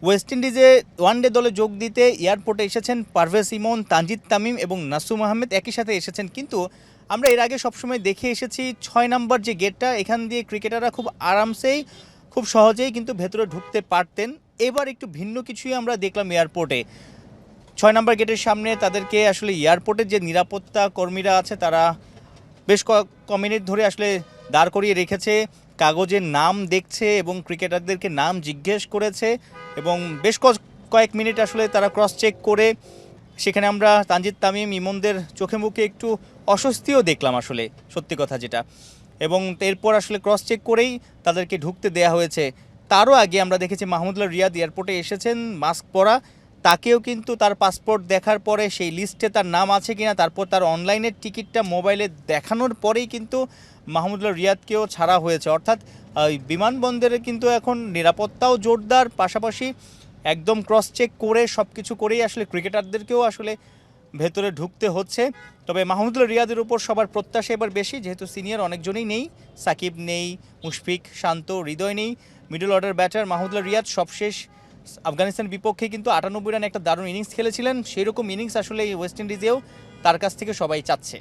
West ইন্ডিজে one day দলে যোগ দিতে এয়ারপোর্টে এসেছেন পারভেজ ইমন, তানজিদ তামিম এবং নাসুম আহমেদ একই সাথে এসেছেন। কিন্তু আমরা এর আগে সবসময় দেখে এসেছি 6 নম্বর যে গেটটা, এখান দিয়ে ক্রিকেটাররা খুব আরামসেই খুব সহজেই কিন্তু ভেতরে ঢুকতে পারতেন। এবার একটু ভিন্ন কিছুই আমরা দেখলাম এয়ারপোর্টে। 6 নম্বর গেটের সামনে তাদেরকে আসলে এয়ারপোর্টের যে নিরাপত্তা কর্মীরা আছে তারা বেশ মিনিট ধরে আসলে দাঁড় করিয়ে রেখেছে, কাগজের নাম দেখছে এবং ক্রিকেটারদেরকে নাম জিজ্ঞেস করেছে এবং বেশ কয়েক মিনিট আসলে তারা ক্রস চেক করে সেখানে আমরা তানজিদ তামিম ইমনদের চোখে মুখে একটু অস্বস্তিও দেখলাম আসলে, সত্যি কথা যেটা। এবং এরপর আসলে ক্রস চেক করেই তাদেরকে ঢুকতে দেয়া হয়েছে। তারও আগে আমরা দেখেছি মাহমুদুল্লাহ রিয়াদ এয়ারপোর্টে এসেছেন মাস্ক পরা, তাকেও কিন্তু তার পাসপোর্ট দেখার পরে সেই লিস্টে তার নাম আছে কিনা, তারপর তার অনলাইনের টিকিটটা মোবাইলে দেখানোর পরেই কিন্তু মাহমুদুল্লাহ রিয়াদকেও ছাড়া হয়েছে। অর্থাৎ বিমানবন্দরে কিন্তু এখন নিরাপত্তাও জোরদার, পাশাপাশি একদম ক্রস চেক করে সব কিছু করেই আসলে ক্রিকেটারদেরকেও আসলে ভেতরে ঢুকতে হচ্ছে। তবে মাহমুদুল্লাহ রিয়াদের উপর সবার প্রত্যাশা এবার বেশি, যেহেতু সিনিয়র অনেকজনই নেই, সাকিব নেই, মুশফিক, শান্ত, হৃদয় নেই। Middle order batter Mahmudullah Riyad সবশেষ আফগানিস্তান বিপক্ষে কিন্তু 98 রানে একটা দারুণ ইনিংস খেলেছিলেন, সেই রকম ইনিংস আসলে এই ওয়েস্ট ইন্ডিজেও তার কাছ থেকে সবাই চাচ্ছে।